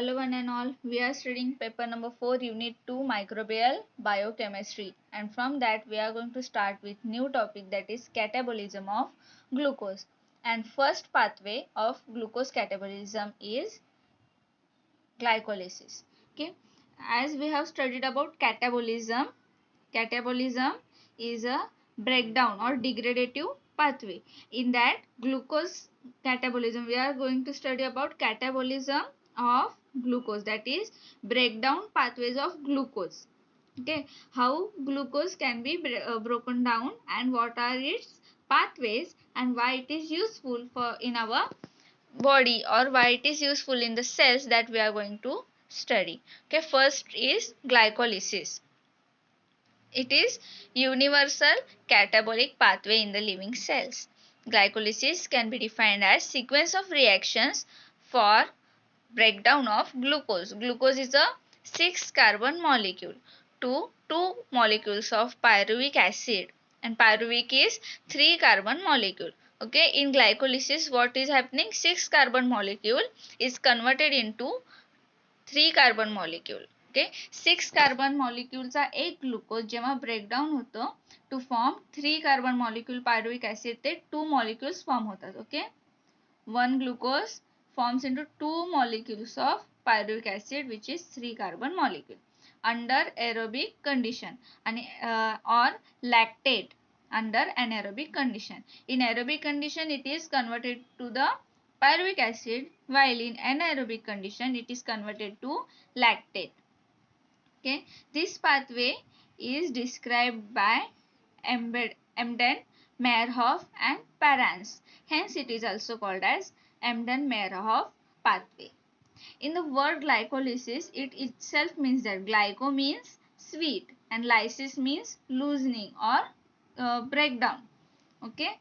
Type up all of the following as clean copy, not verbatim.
Hello one and all, we are studying paper number 4 unit 2 microbial biochemistry, and from that we are going to start with new topic, that is catabolism of glucose. And first pathway of glucose catabolism is glycolysis. Okay, as we have studied about catabolism is a breakdown or degradative pathway. In that glucose catabolism, we are going to study about catabolism of glucose, that is breakdown pathways of glucose. Okay, how glucose can be broken down and what are its pathways and why it is useful for in our body or why it is useful in the cells that we are going to study. Okay, first is glycolysis. It is universal catabolic pathway in the living cells. Glycolysis can be defined as sequence of reactions for breakdown of glucose. Glucose is a 6 carbon molecule to 2 molecules of pyruvic acid, and pyruvic is 3 carbon molecule. Okay, in glycolysis what is happening, 6 carbon molecule is converted into 3 carbon molecule. Okay, 6 carbon मॉलिक्यूलचा एक glucose जेव्हा breakdown होतं to form 3 carbon molecule pyruvic acid, ते 2 molecules form होतात. Okay, 1 glucose forms into 2 molecules of pyruvic acid which is 3 carbon molecule under aerobic condition and or lactate under anaerobic condition. In aerobic condition it is converted to the pyruvic acid, while in anaerobic condition it is converted to lactate. Okay, this pathway is described by Embden, Meyerhof and Parans. Hence it is also called as Embden-Meyerhof pathway. In the word glycolysis, it itself means that glyco means sweet and lysis means loosening or breakdown. Okay,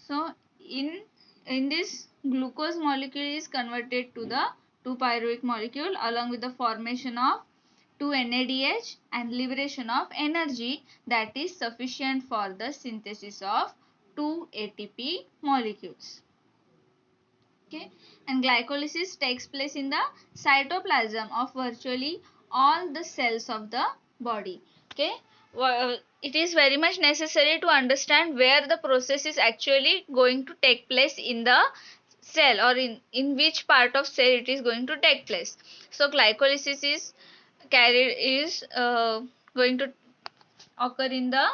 so in this glucose molecule is converted to the 2-pyruvic molecule along with the formation of 2 NADH and liberation of energy that is sufficient for the synthesis of 2 ATP molecules. Okay, and glycolysis takes place in the cytoplasm of virtually all the cells of the body. Okay, it is very much necessary to understand where the process is actually going to take place in the cell, or in which part of cell it is going to take place. So glycolysis is going to occur in the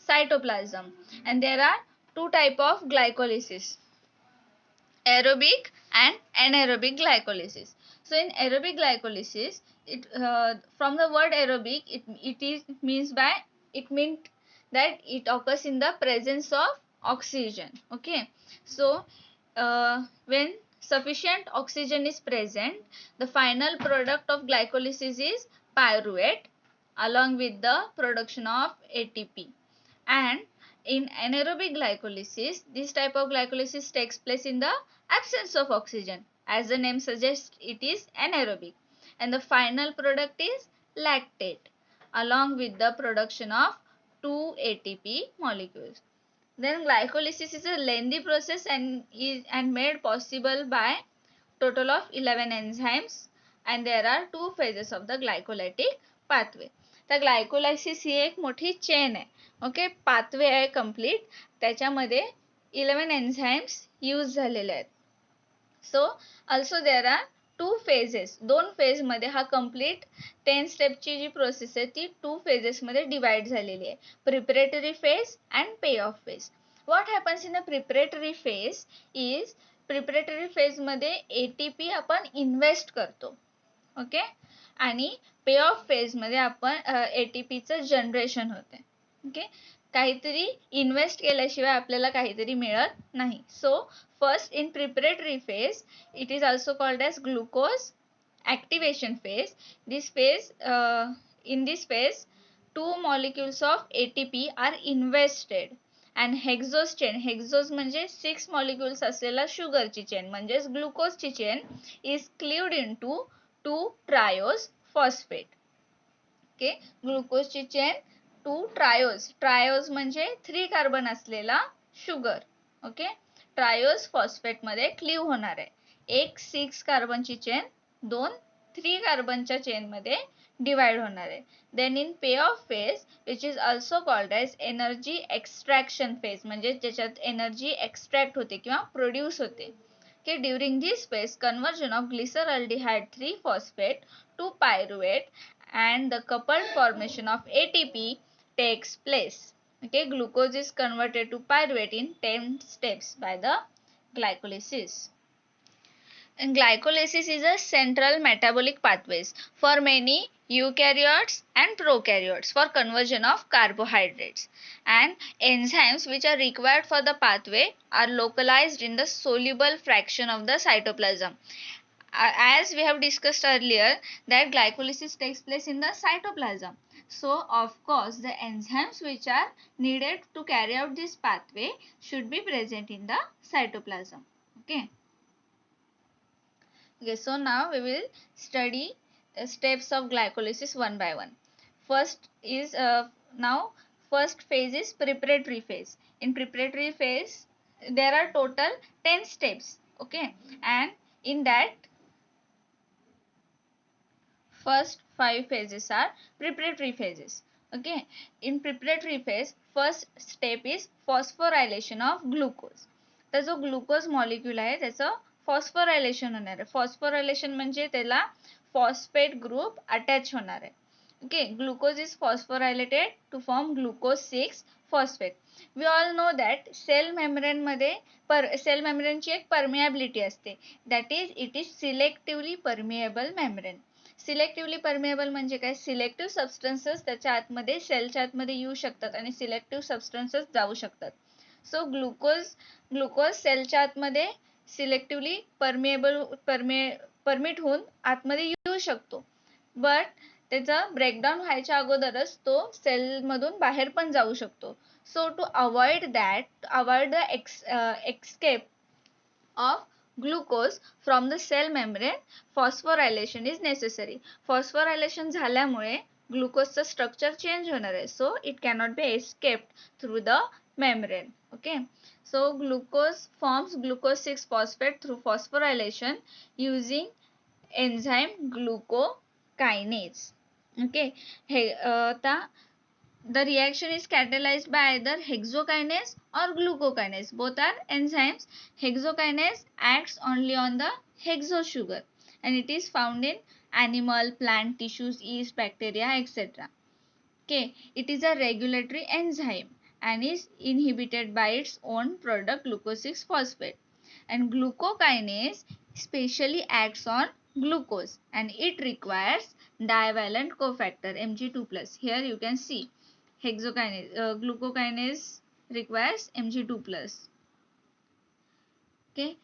cytoplasm, and there are two type of glycolysis, aerobic and anaerobic glycolysis. So in aerobic glycolysis, it from the word aerobic, it means that it occurs in the presence of oxygen. Okay, so when sufficient oxygen is present, the final product of glycolysis is pyruvate along with the production of ATP. And in anaerobic glycolysis, this type of glycolysis takes place in the absence of oxygen. As the name suggests, it is anaerobic, and the final product is lactate along with the production of 2 ATP molecules. Then glycolysis is a lengthy process and made possible by total of 11 enzymes, and there are 2 phases of the glycolytic pathway. तर glycolysis ही एक मोठी chain आहे. Okay, pathway आहे complete, त्याच्यामध्ये 11 enzymes use झालेले आहेत. So also there are 2 phases, 2 phase मध्ये हा कंप्लीट 10 स्टेपची जी प्रोसेस आहे ती 2 फेजेस मध्ये डिवाइड झालेली आहे, प्रिपरेटरी फेज अँड पे off phase. What happens in the preparatory phase is, preparatory phase मध्ये ATP आपण इन्व्हेस्ट करतो. ओके, आणि पे ऑफ फेज मध्ये आपण ATP चं जनरेशन होते. ओके, काहीतरी इन्व्हेस्ट केल्याशिवाय आपल्याला काहीतरी मिळत नाही. So first in preparatory phase, it is also called as glucose activation phase. In this phase 2 molecules of ATP are invested and hexose chain, hexose म्हणजे 6 molecules असलेला शुगर ची चेन म्हणजेच ग्लुकोज ची chain is cleaved into 2 triose phosphate. Okay, glucose ची chain 2 triose, triose म्हणजे 3 carbon असलेला sugar. Okay, triose phosphate मध्ये cleave होणार आहे. एक 6 कार्बनची चेन दोन 3 कार्बनच्या चेन मध्ये डिवाइड होणार आहे. Then in pay off phase which is also called as energy extraction phase, म्हणजे ज्याच्यात एनर्जी एक्सट्रॅक्ट होते किंवा प्रोड्यूस होते. Okay, during this phase conversion of glyceraldehyde 3-phosphate to pyruvate and the coupled formation of ATP takes place. Okay, glucose is converted to pyruvate in 10 steps by the glycolysis. And glycolysis is a central metabolic pathways for many eukaryotes and prokaryotes for conversion of carbohydrates, and enzymes which are required for the pathway are localized in the soluble fraction of the cytoplasm. As we have discussed earlier that glycolysis takes place in the cytoplasm, so of course the enzymes which are needed to carry out this pathway should be present in the cytoplasm. Okay. Okay, so now we will study steps of glycolysis one by one. First is first phase is preparatory phase. In preparatory phase there are total 10 steps. Okay, and in that first 5 phases are preparatory phases. Okay, in preparatory phase first step is phosphorylation of glucose. तर जो glucose molecule आहे त्याचं phosphorylation होणार आहे. Phosphorylation म्हणजे त्याला phosphate group attach होणार आहे. Okay, glucose is phosphorylated to form glucose 6 phosphate. We all know that cell membrane मध्ये सेल मेम्ब्रेनची एक परमिएबिलिटी असते, that is it is selectively permeable membrane. Selectively permeable म्हणजे काय, सिलेक्टिव्ह सबस्टन्सेस त्याच्या आतमध्ये सेलच्या आतमध्ये येऊ शकतात आणि सिलेक्टिव्ह सबस्टन्सेस जाऊ शकतात. सो ग्लुकोज सेलच्या आतमध्ये सिलेक्टिव्हली परमिट होऊन आतमध्ये येऊ शकतो, बट त्याचा ब्रेकडाऊन व्हायच्या अगोदरच तो सेल मधून बाहेर पण जाऊ शकतो. So to avoid the escape of glucose from the cell membrane, phosphorylation is necessary. phosphorylation झाल्यामुळे ग्लुकोजचं स्ट्रक्चर चेंज होणार आहे, so it cannot be escaped through the membrane. Okay, so glucose forms glucose 6 phosphate through phosphorylation using enzyme glucokinase. Okay, the reaction is catalyzed by either hexokinase or glucokinase. Both are enzymes. Hexokinase acts only on the hexo sugar and it is found in animal, plant tissues, yeast, bacteria, etc. Okay, it is a regulatory enzyme and is inhibited by its own product glucose 6 phosphate. And glucokinase specially acts on glucose and it requires divalent cofactor Mg2+. Here you can see glucokinase requires Mg2+. Okay,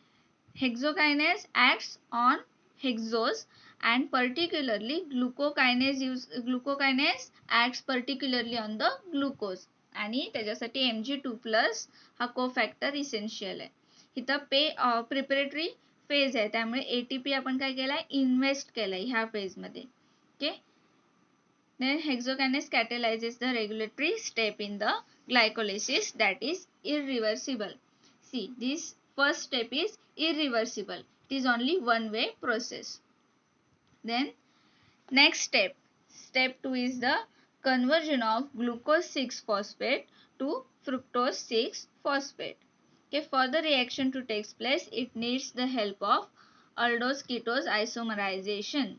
hexokinase acts on hexose and particularly glucokinase acts particularly on the glucose आणि त्याच्यासाठी Mg2+ हा कोफॅक्टर essential आहे. इथं preparatory phase आहे त्यामुळे ATP आपण काय केलाय, इन्व्हेस्ट केलाय ह्या फेज मध्ये. Okay, then hexokinase catalyzes the regulatory step in the glycolysis that is irreversible. See, this first step is irreversible. It is only one way process. Then next step 2 is the conversion of glucose 6 phosphate to fructose 6 phosphate. Okay, for the reaction to take place it needs the help of aldose ketose isomerization.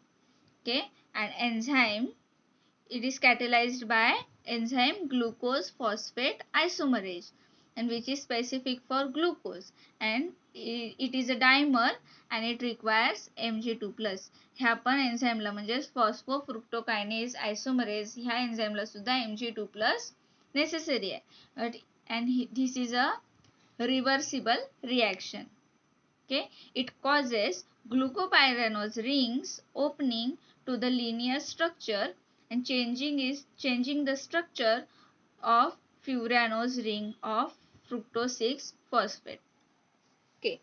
Okay, and enzyme, it is catalyzed by enzyme glucose phosphate isomerase and which is specific for glucose and it is a dimer and it requires Mg2+. ह्या पण एन्झाईमला म्हणजे फॉस्फोफ्रुक्टोकायनेज आयसोमरेज ह्या एन्झाईमला सुद्धा Mg2+ necessary आहे and this is a reversible reaction. Okay, it causes glucopyranose rings opening to the linear structure and changing the structure of furanose ring of fructose 6 phosphate. Okay,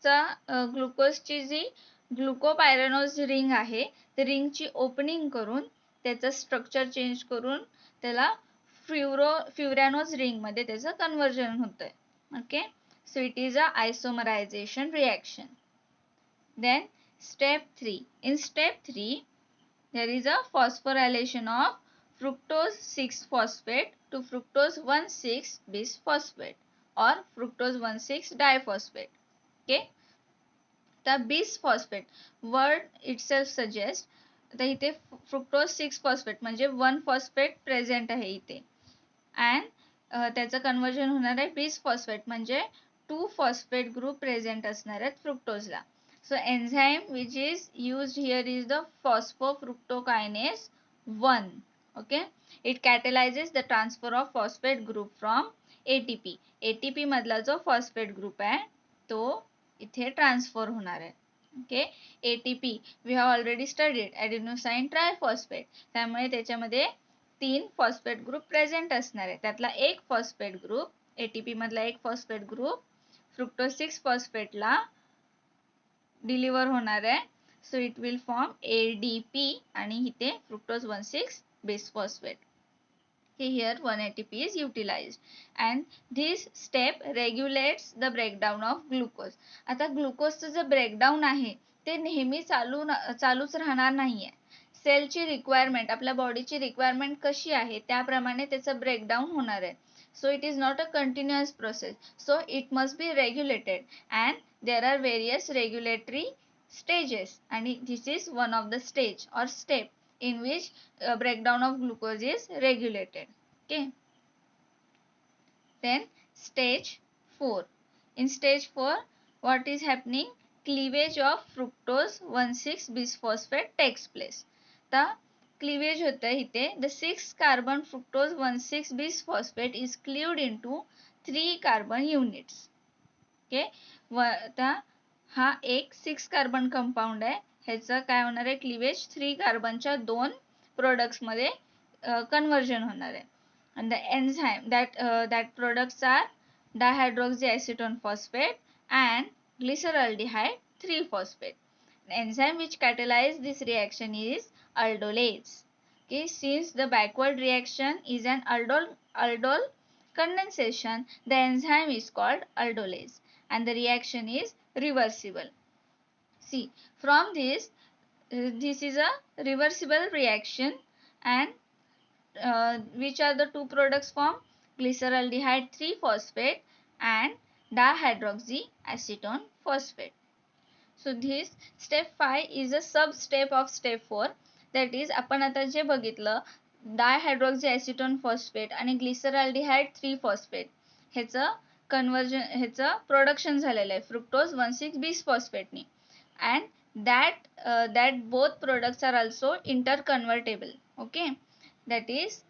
ग्लुकोजची जी ग्लुकोपायरानोज ring आहे ते रिंगची opening करून त्याचं structure change करून त्याला फ्युरॅनोज ring मध्ये त्याचं conversion होतंय. Okay, so it is a isomerization reaction. Then Step 3. In step 3, there is a phosphorylation of fructose 6-phosphate to fructose 1,6-bisphosphate or fructose 1,6-diphosphate. Okay. The bisphosphate word itself suggests आता इथे fructose 6-phosphate म्हणजे 1 phosphate present आहे इथे and त्याचं conversion होणार आहे bisphosphate म्हणजे 2 phosphate group present असणार आहेत fructose La. So enzyme which is used here is the phosphofructokinase 1. Okay, it catalyzes the transfer of phosphate group from ATP. ATP मधला जो phosphate group आहे तो इथे transfer होणार आहे. Okay, ATP we have already studied adenosine triphosphate. त्यामुळे त्याच्यामध्ये 3 phosphate group present असणार आहे. त्यातला एक phosphate group ATP मधला एक phosphate group fructose 6-phosphate ला डिलिव्हर होणार आहे. So it will form ADP आणि इथे fructose 1,6-bisphosphate. Here 1 ATP is utilized and this step regulates the breakdown of glucose. आता ग्लुकोजचं जे ब्रेकडाऊन आहे ते नेहमी चालूच राहणार नाहीये. सेलची रिक्वायरमेंट आपल्या बॉडीची रिक्वायरमेंट कशी आहे त्याप्रमाणे त्याचं ब्रेकडाऊन होणार आहे. So it is not a continuous process, so it must be regulated and there are various regulatory stages and this is one of the stage or step in which breakdown of glucose is regulated. Okay, then stage 4. In stage 4 what is happening? Cleavage of fructose 1,6-bisphosphate takes place. The cleavage होता है इथे the 6 carbon fructose 1,6-bisphosphate is cleaved into 3 carbon units. Okay, आता हा एक 6 carbon compound आहे ह्याचं काय होणार आहे क्लीवेज 3 कार्बनच्या 2 प्रोडक्ट्स मध्ये कन्वर्जन होणार आहे. and the enzyme that products are dihydroxyacetone phosphate and glyceraldehyde 3-phosphate. The enzyme which catalyzes this reaction is aldolase. Okay, since the backward reaction is an aldol condensation, the enzyme is called aldolase and the reaction is reversible. See, from this is a reversible reaction and which are the two products formed? Glyceraldehyde 3-phosphate and dihydroxyacetone phosphate. So this step 5 is a sub step of step 4. that is आपण आता जे बघितलं dihydroxyacetone phosphate आणि glyceraldehyde 3-phosphate ह्याचं conversion ह्याचं production झालेलं आहे fructose 1,6-bisphosphate ने and that both products are also interconvertible. Okay, that is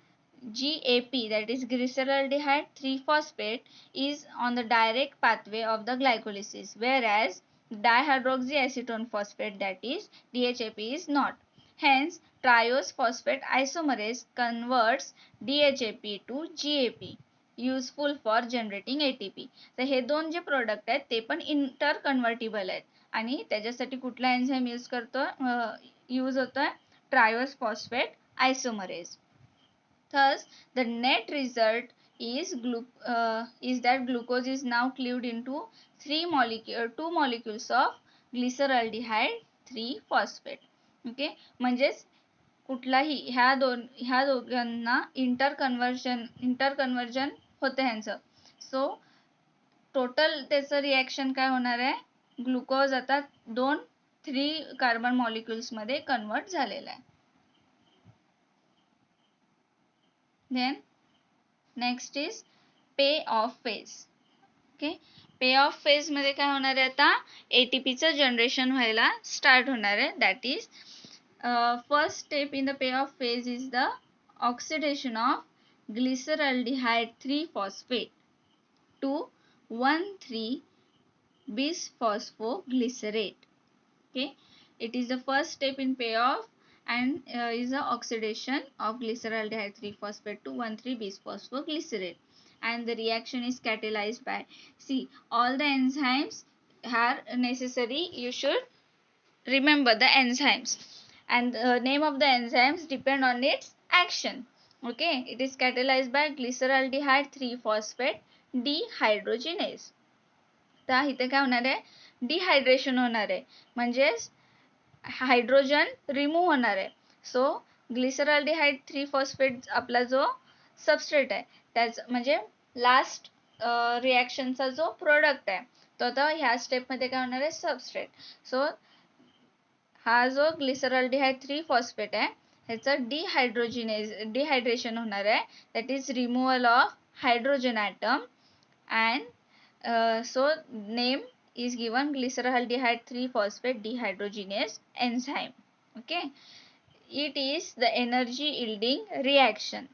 GAP, that is glyceraldehyde 3-phosphate is on the direct pathway of the glycolysis, whereas dihydroxyacetone phosphate, that is DHAP, is not. Hence triose phosphate isomerase converts DHAP to GAP, useful for generating ATP. तर हे दोन जे product आहेत ते पण इंटरकन्व्हर्टिबल आहेत आणि त्याच्यासाठी कुठला enzyme use होतोय triose phosphate isomerase. Thus the net result is that glucose is now cleaved into 2 molecules of glyceraldehyde 3-phosphate. Okay, म्हणजेच कुठलाही ह्या दोघांना इंटरकन्वर्जन होते ह्यांचं. सो टोटल त्याचं रिॲक्शन काय होणार आहे ग्लुकोज आता 3 कार्बन मॉलिक्युल्स मध्ये कन्वर्ट झालेला आहे. Then next is payoff phase. Okay, payoff phase मध्ये काय होणार आहे आता ATP चं जनरेशन व्हायला स्टार्ट होणार आहे. that is first step in the payoff phase is the oxidation of glyceraldehyde 3-phosphate to 1,3-bisphosphoglycerate. Okay, it is the first step in payoff and is the oxidation of glyceraldehyde 3-phosphate to 1,3-bisphosphoglycerate and the reaction is catalyzed by, see, all the enzymes are necessary, you should remember the enzymes and the name of the enzymes depend on its action. Okay, it is catalyzed by glyceraldehyde 3-phosphate dehydrogenase. तर इथे काय होणार आहे dehydration होणार आहे म्हणजेच hydrogen remove होणार आहे. सो ग्लिसरॉल्डिहाइड 3 फॉस्फेट आपला जो सबस्ट्रेट आहे त्याच म्हणजे लास्ट रिॲक्शनचा जो प्रोडक्ट आहे तो आता ह्या स्टेपमध्ये काय होणार आहे, सबस्ट्रेट. सो हा जो ग्लिसरॉल्डिहाइड 3 फॉस्फेट आहे ह्याचं डिहायड्रेशन होणार आहे, that is removal of hydrogen atom and so name is given glyceraldehyde 3 phosphate dehydrogenase enzyme. Okay, it is the energy yielding reaction.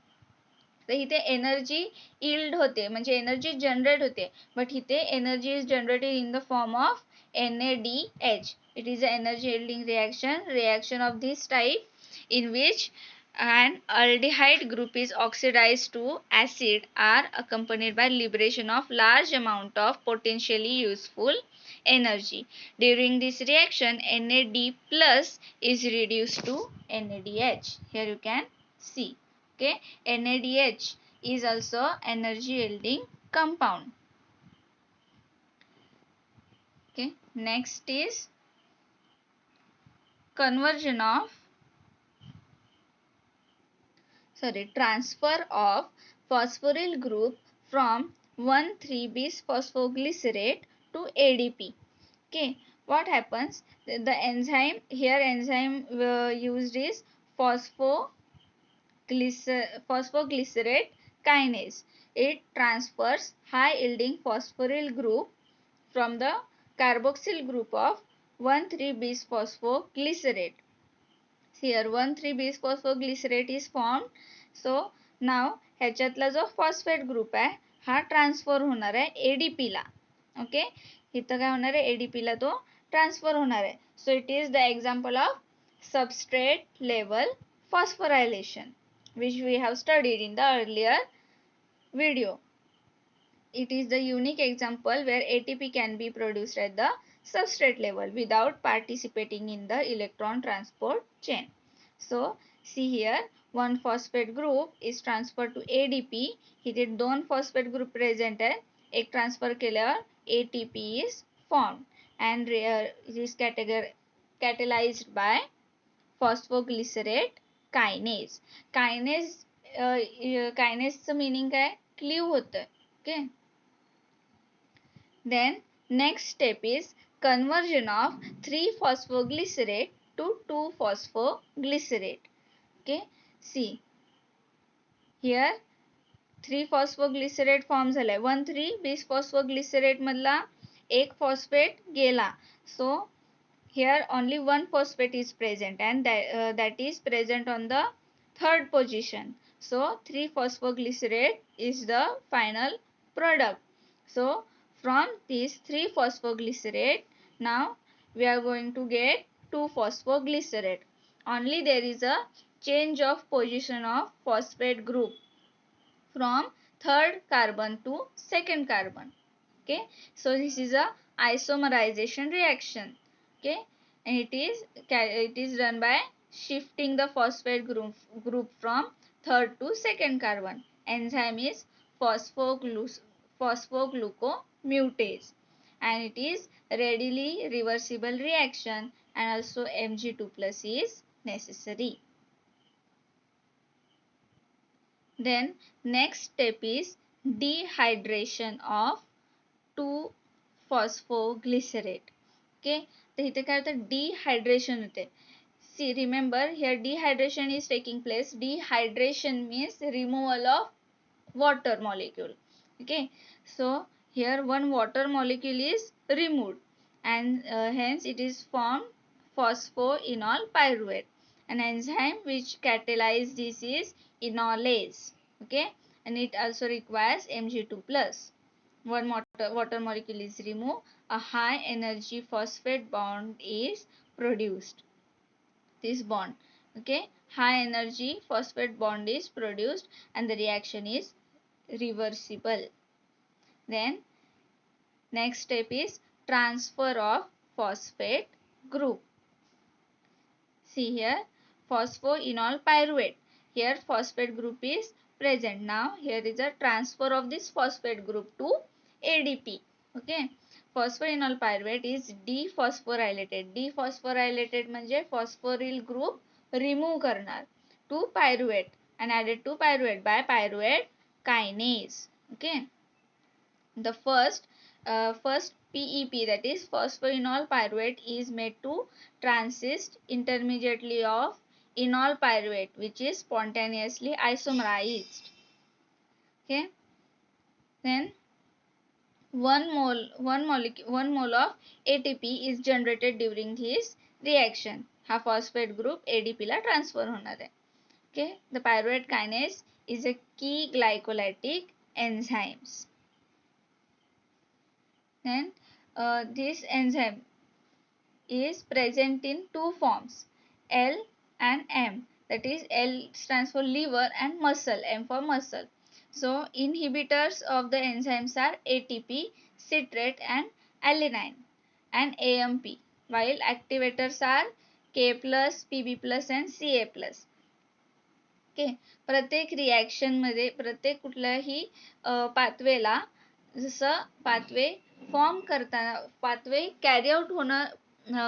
तर इथे एनर्जी यील्ड होते म्हणजे एनर्जी जनरेट होते, बट इथे energy is generated in the form of NADH. It is an energy yielding reaction of this type in which an aldehyde group is oxidized to acid are accompanied by liberation of large amount of potentially useful energy. During this reaction NAD plus is reduced to NADH. Here you can see. Okay, NADH is also energy yielding compound. Okay, next is conversion of transfer of phosphoryl group from 1,3-bisphosphoglycerate to ADP. Okay, what happens, the enzyme here used is phosphoglycerate kinase. It transfers high yielding phosphoryl group from the carboxyl group of 1,3-bisphosphoglycerate. Here 1,3-bisphosphoglycerate is formed. So now ह्याच्यातला जो phosphate group आहे हा transfer होणार आहे ADP ला. Okay, इथं काय होणार आहे, ADP ला तो ट्रान्सफर होणार आहे. So it is the example of substrate level phosphorylation which we have studied in the earlier video. It is the unique example where ATP can be produced at the substrate level without participating in the electron transport chain. So see here, one phosphate group is transferred to ADP. इथे दोन phosphate group present आहे, एक transfer केल्यावर ATP is formed and it is catalyzed by phosphoglycerate kinase. Kinase meaning काय, cleave होतं. Okay, then next step is conversion of 3-phosphoglycerate to 2-phosphoglycerate. Okay, see here 3-phosphoglycerate form झालाय. 1,3-bisphosphoglycerate मधला एक phosphate गेला. So here only one phosphate is present and that is present on the third position. So 3-phosphoglycerate is the final product. So from this 3-phosphoglycerate now we are going to get 2-phosphoglycerate. Only there is a change of position of phosphate group from third carbon to second carbon. Okay, so this is a isomerization reaction. Okay, and it is done by shifting the phosphate group from third to second carbon. Enzyme is phosphoglucomutase and it is readily reversible reaction and also Mg2 plus is necessary. Then next step is dehydration of 2-phosphoglycerate. Okay, तर इथे काय होतं, dehydration होते. See, remember here dehydration is taking place. Dehydration means removal of water molecule. Okay, so here one water molecule is removed and hence it is formed phosphoenol pyruvate. An enzyme which catalyzes this is enolase. Okay, and it also requires Mg2 plus. One water molecule is removed, a high energy phosphate bond is produced. This bond, okay, high energy phosphate bond is produced and the reaction is reversible. Then next step is transfer of phosphate group. See here, phosphoenol pyruvate. Here phosphate group is present. Now here is a transfer of this phosphate group to ADP. Okay, phosphoenol pyruvate is dephosphorylated. Dephosphorylated म्हणजे phosphoryl group remove करणार to pyruvate and added to pyruvate by pyruvate kinase. Okay, the first PEP, that is phosphoenol pyruvate, is made to transist intermediately of enol pyruvate, which is spontaneously isomerized. Okay, then 1 mole of ATP is generated during this reaction. हा phosphate group ADP ला transfer होणार आहे. Okay, the pyruvate kinase is a key glycolytic enzyme. Then this enzyme is present in two forms, L and M. That is, L stands for liver and muscle, M for muscle. So inhibitors of the enzymes are ATP, citrate and alanine, and AMP, while activators are K plus, PB plus and CA plus. Okay, प्रत्येक reaction मध्ये प्रत्येक कुठल्याही पाथवेला जसं pathway form करताना pathway carry out होणं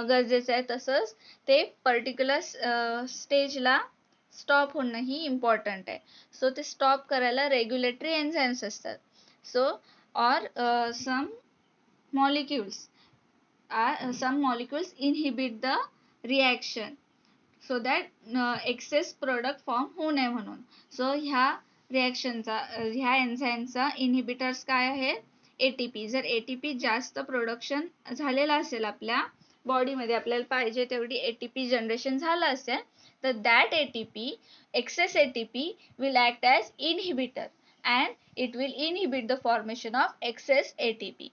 गरजेचं आहे, तसंच ते पर्टिक्युलर स्टेजला स्टॉप होणं ही इम्पॉर्टंट आहे. सो ते स्टॉप करायला रेग्युलेटरी एन्झाइम्स असतात. सो or some molecules inhibit the reaction so that excess product form होऊ नये म्हणून. सो ह्या रिॲक्शनचा ह्या एन्झाइमचा इनहिबिटर्स काय आहेत, ATP. जर ATP जास्त प्रोडक्शन झालेला असेल आपल्या बॉडीमध्ये, आपल्याला पाहिजे तेवढी ATP जनरेशन झालं असेल, तर that ATP, excess ATP will act as inhibitor and it will inhibit the formation of excess ATP.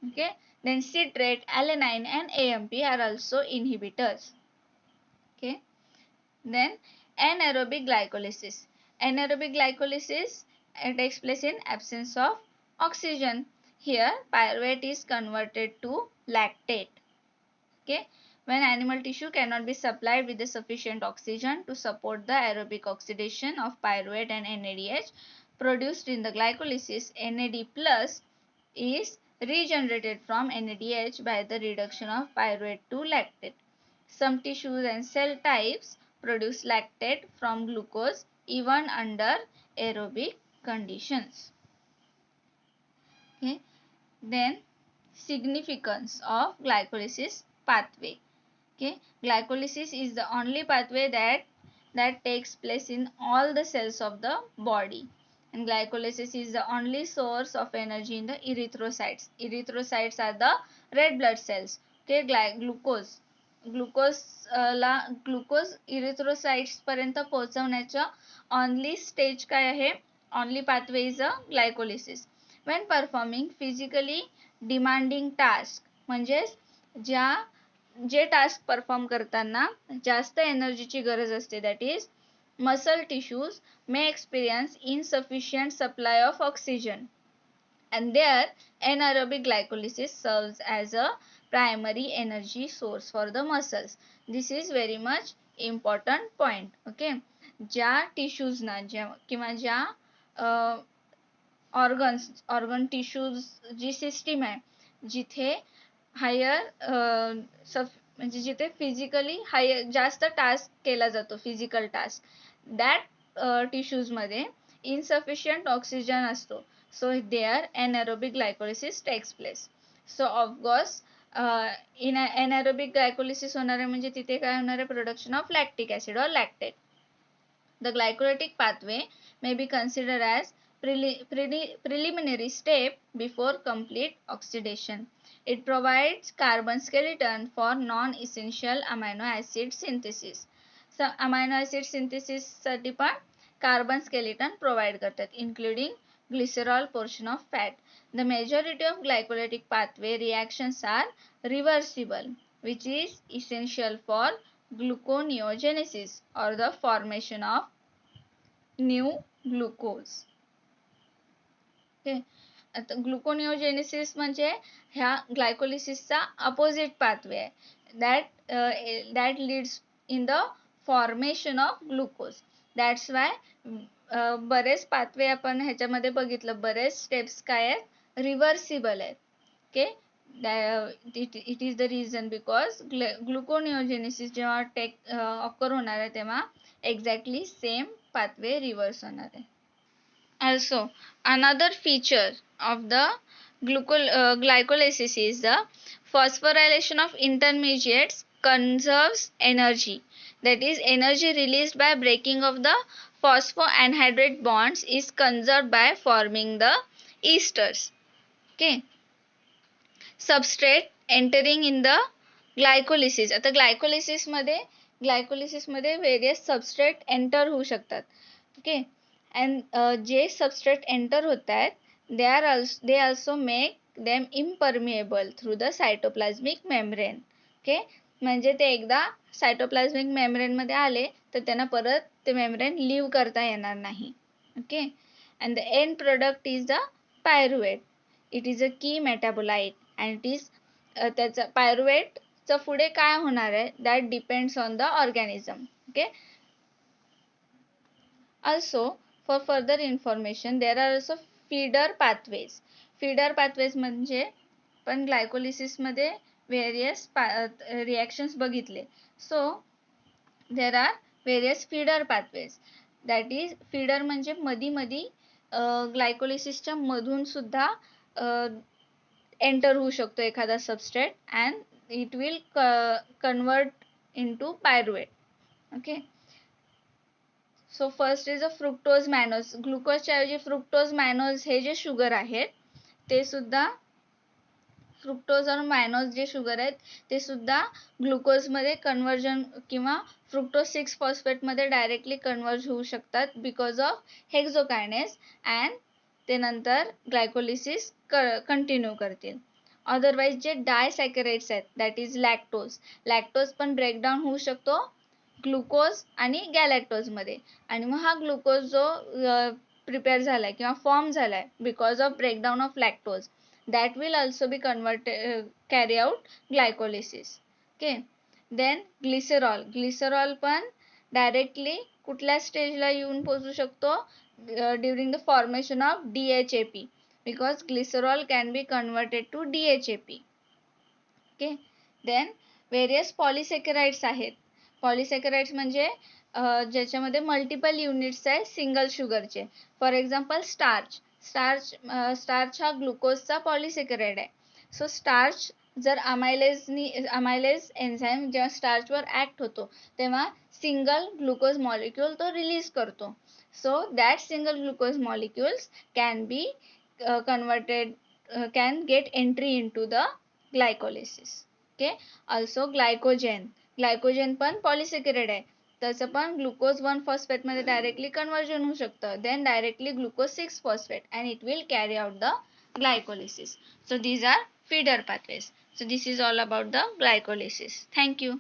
Okay, then citrate, alanine and AMP are also inhibitors. Okay, then anaerobic glycolysis. Anaerobic glycolysis takes place in absence of oxygen. Here pyruvate is converted to lactate. Okay, when animal tissue cannot be supplied with the sufficient oxygen to support the aerobic oxidation of pyruvate and NADH produced in the glycolysis, NAD plus is regenerated from NADH by the reduction of pyruvate to lactate. Some tissues and cell types produce lactate from glucose even under aerobic conditions. Okay, then significance of glycolysis pathway. Okay, glycolysis is the only pathway that takes place in all the cells of the body, and glycolysis is the only source of energy in the erythrocytes. Erythrocytes are the red blood cells. Okay, glucose erythrocytes पर्यंत पोहोचवण्याचा only stage काय आहे, only pathway is a glycolysis. When performing physically demanding task, म्हणजेच जे task perform करताना जास्त एनर्जीची गरज असते, that is muscle tissues may experience insufficient supply of oxygen, and there anaerobic glycolysis serves as a primary energy source for the muscles. This is very much important point. Okay, ज्या tissues ना किंवा ज्या organ tissues जी system आहे जिथे higher म्हणजे जिथे physically higher जास्त task केला जातो, फिजिकल टास्क, दॅट टिश्यूज मध्ये इनसफिशियंट ऑक्सिजन असतो. So there anaerobic glycolysis takes place. So of course anaerobic glycolysis होणार आहे म्हणजे तिथे काय होणार आहे, प्रोडक्शन ऑफ लॅक्टिक ऍसिड और lactate. The glycolytic pathway may be considered as preliminary step before complete oxidation. It provides carbon skeleton for non-essential amino acid synthesis. So amino acid synthesis साठी पण carbon skeleton provide करतात, including glycerol portion of fat. The majority of glycolytic pathway reactions are reversible, which is essential for gluconeogenesis or the formation of new glucose. Okay, आता ग्लुकोनिओजेनेसिस म्हणजे ह्या ग्लायकोलिसिसचा opposite pathway आहे, that leads in the formation of glucose. That's why बरेच pathway आपण ह्याच्यामध्ये बघितलं, बरेच steps काय आहेत, रिव्हर्सिबल आहेत. Okay, it is the reason because gluconeogenesis जेव्हा occur होणार आहे तेव्हा exactly same pathway reverse होणार आहे. Also, another feature of the glycolysis is the phosphorylation of intermediates conserves energy. That is, energy released by breaking of the phosphoanhydrate bonds is conserved by forming the esters. Okay. Substrate entering in the glycolysis. आता glycolysis मध्ये various substrate enter होऊ शकतात. Okay. And J substrate enter होत आहेत they also make them impermeable through the cytoplasmic membrane. Okay. म्हणजे ते एकदा cytoplasmic membrane मध्ये आले तर त्यांना परत ते membrane leave करता येणार नाही. Okay. And the end product is the pyruvate. It is a key metabolite and it is त्याचा pyruvate चा पुढे काय होणार आहे that depends on the organism. Okay. Also, for further information, there are also feeder pathways. Feeder pathways म्हणजे पण glycolysis मध्ये various reactions बघितले. So, there are various feeder pathways. That is, feeder म्हणजे मधी glycolysis च्या मधून सुद्धा enter होऊ शकतो एखादा substrate and it will convert into pyruvate. Okay. So first is a fructose mannose. Glucose च्या ऐवजी fructose mannose हे जे शुगर आहेत ते सुद्धा fructose और mannose जे शुगर आहेत ते सुद्धा ग्लुकोज मध्ये कन्वर्जन किंवा fructose 6 phosphate मध्ये डायरेक्टली कन्वर्ज होऊ शकतात because of hexokinase and ते नंतर ग्लायकोलिसिस कंटिन्यू करतील. अदरवाइज जे डायसॅकराइड्स आहेत दॅट इज लॅक्टोज पण ब्रेकडाऊन होऊ शकतो ग्लुकोज आणि गॅलॅक्टोज मध्ये आणि मग हा ग्लुकोज जो प्रिपेअर झालाय किंवा फॉर्म झालाय because of breakdown of lactose that will also be carry out glycolysis. Okay. Then glycerol पण directly कुठल्या स्टेजला येऊन पोहोचू शकतो during the formation of DHAP because glycerol can be converted to DHAP. Okay. Then various polysaccharides आहेत. Polysaccharides म्हणजे ज्याच्यामध्ये multiple units आहे सिंगल शुगरचे. फॉर एक्झाम्पल स्टार्च हा ग्लुकोजचा पॉलिसेकेराइड आहे. सो स्टार्च जर अमायलेज एन्झाईम जेव्हा स्टार्चवर ऍक्ट होतो तेव्हा सिंगल ग्लुकोज मॉलिक्यूल तो रिलीज करतो. So that single glucose molecules can be converted can get entry into the glycolysis. Okay. Also glycogen पण पॉलिसेकेराइड आहे. त्याचं पण ग्लुकोज 1 phosphate मध्ये डायरेक्टली कन्वर्जन होऊ शकतं then directly glucose 6 phosphate and it will carry out the glycolysis. So these are feeder pathways. So this is all about the glycolysis. Thank you.